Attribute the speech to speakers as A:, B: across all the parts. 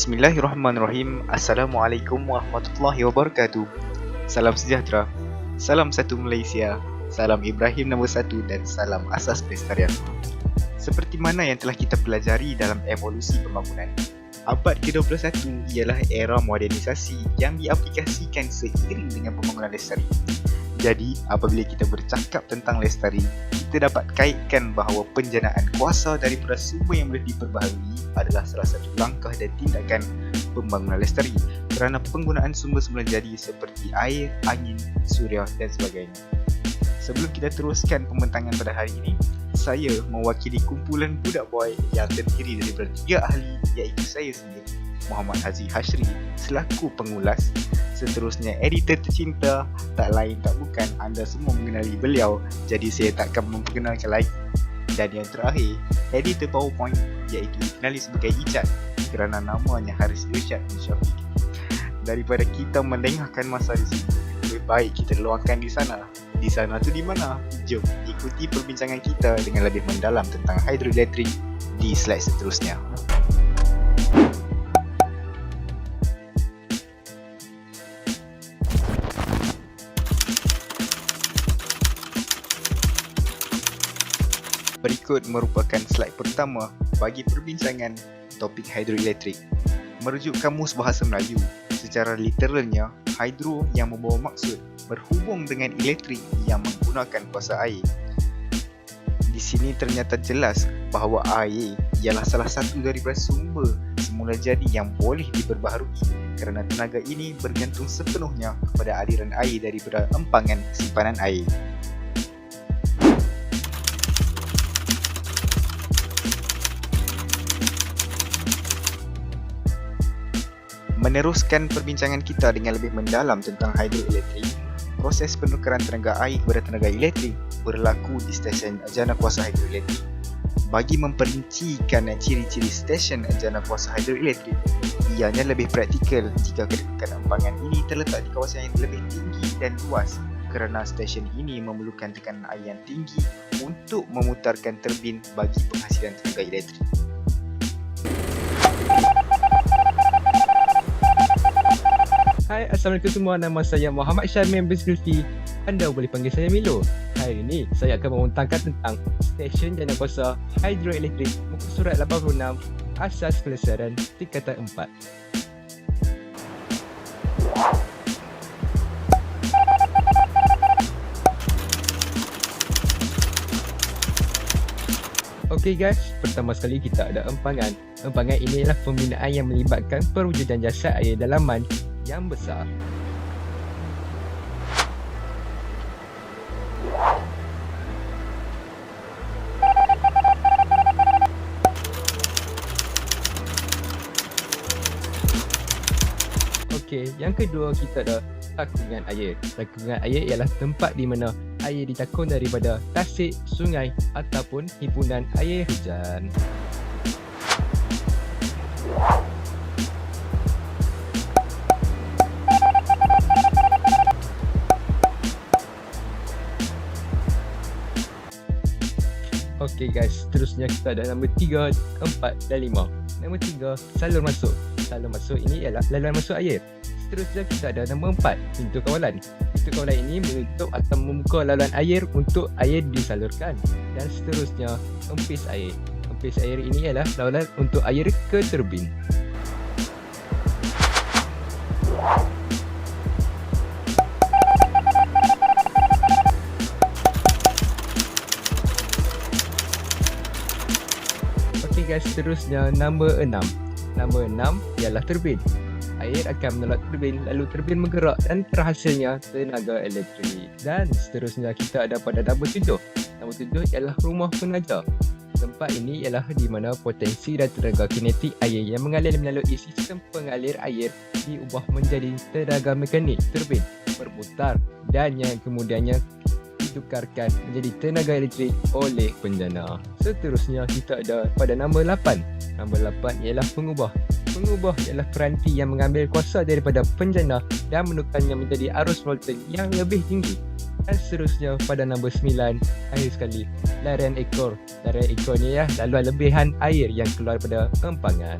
A: Bismillahirrahmanirrahim. Assalamualaikum warahmatullahi wabarakatuh. Salam sejahtera. Salam satu Malaysia. Salam Ibrahim nombor 1 dan salam asas pelestarian. Seperti mana yang telah kita pelajari dalam evolusi pembangunan, abad ke-21 ialah era modernisasi yang diaplikasikan seiring dengan pembangunan lestari. Jadi, apabila kita bercakap tentang lestari, kita dapat kaitkan bahawa penjanaan kuasa daripada sumber yang boleh diperbaharui adalah salah satu langkah dan tindakan pembangunan lestari kerana penggunaan sumber semula jadi seperti air, angin, suria dan sebagainya. Sebelum kita teruskan pembentangan pada hari ini, saya mewakili kumpulan budak boy yang terdiri daripada 3 ahli, iaitu saya sendiri, Muhammad Hazi Hashri selaku pengulas. Seterusnya editor tercinta, tak lain tak bukan anda semua mengenali beliau, jadi saya takkan memperkenalkan lagi. Dan yang terakhir, editor PowerPoint, iaitu dikenali sebagai Icat kerana namanya Haris Irsyad bin Syafiq. Daripada kita melengahkan masa di sini, lebih baik kita luangkan di sana. Di sana tu di mana? Jom ikuti perbincangan kita dengan lebih mendalam tentang hidroelektrik di slide seterusnya. Berikut merupakan slide pertama bagi perbincangan topik hidroelektrik. Merujuk kamus bahasa Melayu, secara literalnya, hidro yang membawa maksud berhubung dengan elektrik yang menggunakan kuasa air. Di sini ternyata jelas bahawa air ialah salah satu daripada sumber semula jadi yang boleh diperbaharui kerana tenaga ini bergantung sepenuhnya kepada aliran air daripada empangan simpanan air. Meneruskan perbincangan kita dengan lebih mendalam tentang hidroelektrik, proses penukaran tenaga air kepada tenaga elektrik berlaku di stesen jana kuasa hidroelektrik. Bagi memperincikan ciri-ciri stesen jana kuasa hidroelektrik, ianya lebih praktikal jika kedudukan empangan ini terletak di kawasan yang lebih tinggi dan luas kerana stesen ini memerlukan tekanan air yang tinggi untuk memutarkan turbin bagi penghasilan tenaga elektrik.
B: Hai, Assalamualaikum semua. Nama saya Muhammad Syamim bin Zulfi. Anda boleh panggil saya Milo. Hari ini saya akan membentangkan tentang stesen jana kuasa hidroelektrik muka surat 86 Asas Pelestarian Tingkatan 4. Okey guys, pertama sekali kita ada empangan. Empangan ini adalah pembinaan yang melibatkan perwujudan jasad air dalaman yang besar. Okey, yang kedua kita ada takungan air. Takungan air ialah tempat di mana air ditakung daripada tasik, sungai ataupun himpunan air hujan. Okey guys, seterusnya kita ada nombor 3, 4 dan 5. Nombor 3, salur masuk. Salur masuk ini ialah laluan masuk air. Seterusnya kita ada nombor 4, pintu kawalan. Pintu kawalan ini menutup atau membuka laluan air untuk air disalurkan. Dan seterusnya, empis air. Empis air ini ialah laluan untuk air ke turbin. Guys, seterusnya nombor 6. Nombor 6 ialah turbin. Air akan menolak turbin, lalu turbin bergerak dan terhasilnya tenaga elektrik. Dan seterusnya kita ada pada nombor 7. Nombor 7 ialah rumah penaja. Tempat ini ialah di mana potensi dan tenaga kinetik air yang mengalir melalui sistem pengalir air diubah menjadi tenaga mekanik turbin berputar dan yang kemudiannya ditukarkan menjadi tenaga elektrik oleh penjana. Seterusnya kita ada pada nombor 8. Nombor 8 ialah pengubah. Pengubah ialah peranti yang mengambil kuasa daripada penjana dan menukarnya menjadi arus voltage yang lebih tinggi. Dan seterusnya pada nombor 9, akhir sekali, larian ekor. Larian ekor ni laluan lebihan air yang keluar pada empangan.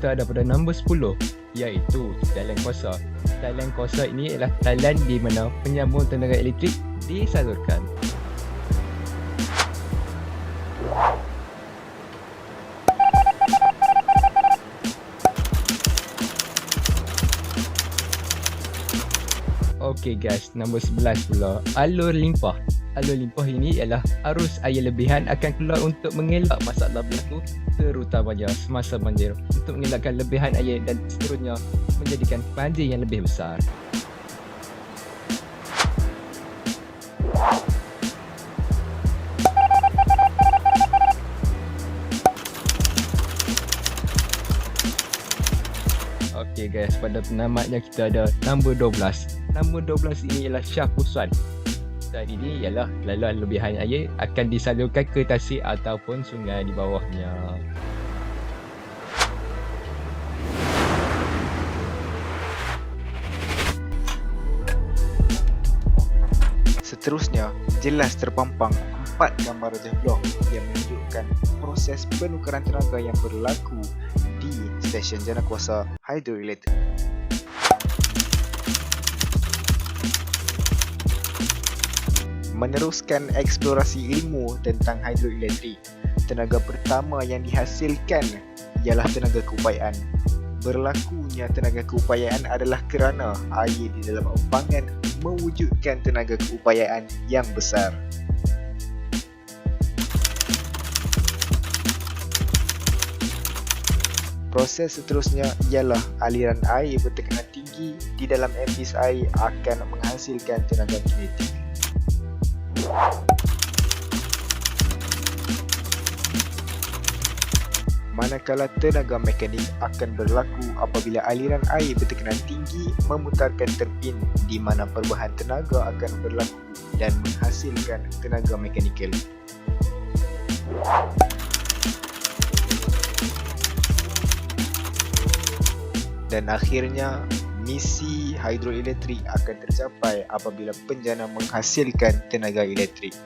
B: kita ada pada nombor 10, iaitu talian kuasa. Talian kuasa ini adalah talian di mana penyambung tenaga elektrik disalurkan. Okey guys, nombor 11 pula, alur limpah. Alur limpah ini ialah arus air lebihan akan keluar untuk mengelak masalah berlaku terutamanya semasa banjir, untuk mengelakkan lebihan air dan seterusnya menjadikan banjir yang lebih besar. Okey guys, pada penamatnya kita ada nombor 12. Nombor 12 ini ialah syaf pusuan. Dan ini ialah laluan lebihan air akan disalurkan ke tasik ataupun sungai di bawahnya.
A: Seterusnya, jelas terpampang 4 gambar rajah blok yang menunjukkan proses penukaran tenaga yang berlaku di stesen jana kuasa hidroelektrik. Meneruskan eksplorasi ilmu tentang hidroelektrik, tenaga pertama yang dihasilkan ialah tenaga keupayaan. Berlakunya tenaga keupayaan adalah kerana air di dalam empangan mewujudkan tenaga keupayaan yang besar. Proses seterusnya ialah aliran air bertekanan tinggi di dalam empis air akan menghasilkan tenaga kinetik. Manakala tenaga mekanik akan berlaku apabila aliran air bertekanan tinggi memutarkan turbin di mana perubahan tenaga akan berlaku dan menghasilkan tenaga mekanikal. Dan akhirnya, misi hidroelektrik akan tercapai apabila penjana menghasilkan tenaga elektrik.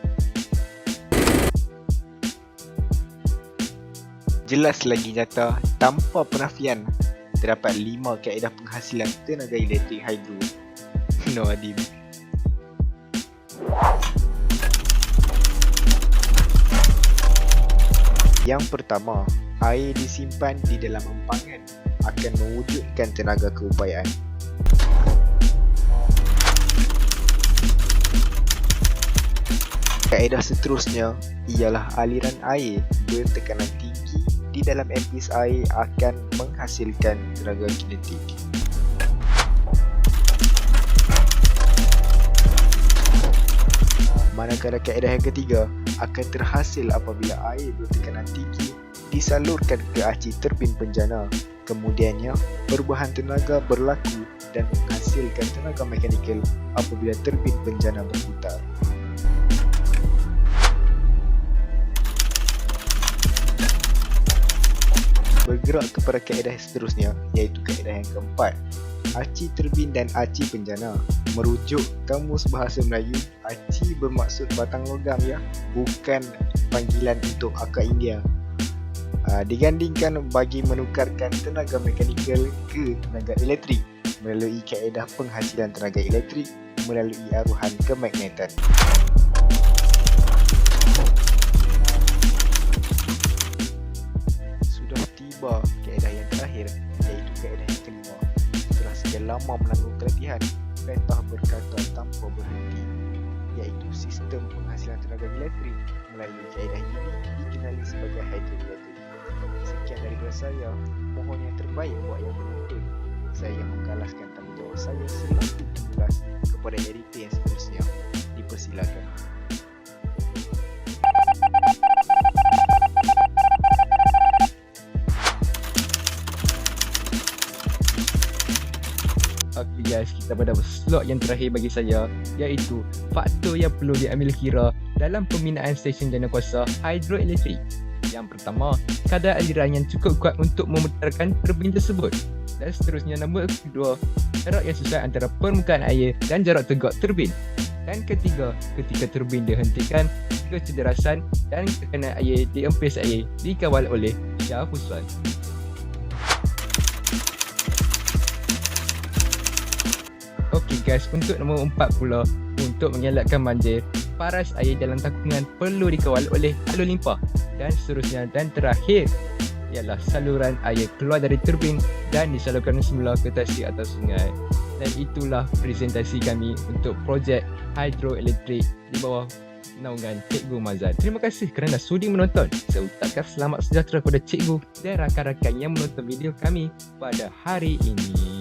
A: Jelas lagi nyata, tanpa penafian, terdapat 5 kaedah penghasilan tenaga elektrik hidro. No Adim. Yang pertama, air disimpan di dalam empangan akan mewujudkan tenaga keupayaan. Kaedah seterusnya ialah aliran air bertekanan tinggi di dalam empis air akan menghasilkan tenaga kinetik. Manakala kaedah yang ketiga akan terhasil apabila air bertekanan tinggi disalurkan ke aci turbin penjana. Kemudiannya, perubahan tenaga berlaku dan menghasilkan tenaga mekanikal apabila turbin penjana berputar. Bergerak kepada kaedah seterusnya, iaitu kaedah yang keempat, aci turbin dan aci penjana. Merujuk Kamus Bahasa Melayu, aci bermaksud batang logam ya, bukan panggilan untuk akar India. Digandingkan bagi menukarkan tenaga mekanikal ke tenaga elektrik melalui kaedah penghasilan tenaga elektrik melalui aruhan kemagnetan. Sudah tiba kaedah yang terakhir, iaitu kaedah yang kelima. Setelah sekian lama menanggung keletihan, petah berkata tanpa berhenti, iaitu sistem penghasilan tenaga elektrik melalui kaedah ini dikenali sebagai hidroelektrik. Sekian daripada saya, mohon yang terbaik buat yang menonton. Saya menggalaskan tanggungjawab saya selaku penjelas kepada editor yang seterusnya. Dipersilakan.
B: Okey guys, kita pada slot yang terakhir bagi saya, iaitu faktor yang perlu diambil kira dalam pembinaan stesen jana kuasa hidroelektrik. Yang pertama, kadar aliran yang cukup kuat untuk memutarkan turbin tersebut. Dan seterusnya, nombor kedua, jarak yang sesuai antara permukaan air dan jarak tegak turbin. Dan ketiga, ketika turbin dihentikan, kecederasan dan tekanan air di empis air dikawal oleh syaf pusuan. Okey guys, untuk nombor 4 pula, untuk mengelakkan banjir, paras air dalam takungan perlu dikawal oleh alur limpah dan seterusnya. Dan terakhir ialah saluran air keluar dari turbin dan disalurkan semula ke tasik atau sungai. Dan itulah presentasi kami untuk projek hidroelektrik di bawah naungan Cikgu Mazan. Terima kasih kerana sudi menonton. Saya ucapkan selamat sejahtera kepada cikgu dan rakan-rakan yang menonton video kami pada hari ini.